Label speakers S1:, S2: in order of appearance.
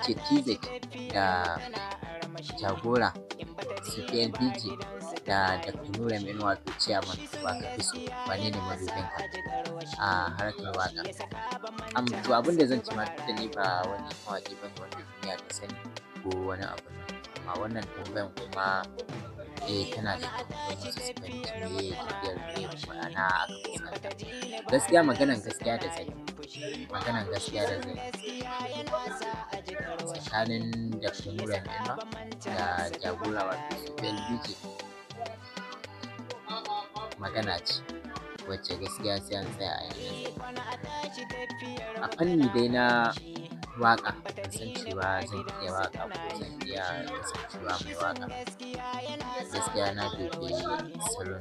S1: ce TZ da Jagora Sufiyar DJ da Dr. Nura M wato Chairman wa ka fi so wane ne madubinka a harkar waƙa. To abin da zan ce ma duk da ni ba wani mawaƙi bane wanda duniya ta sani ko wani abu amma wannan tambayan kuma tana da kyau don wasu su fahimci meye tafiyar me ma'ana aka fuskanta. Gaskiya maganan gaskiya da zai tsakanin Dr. Nura M da Jagora wato Sufiyar DJ magana ce wacce gaskiya sai an tsaya a yi. A fanni dai na waƙa ban san cewa zan iya waƙa ko zan iya kasancewa mai waƙa. Gaskiya na dubi salon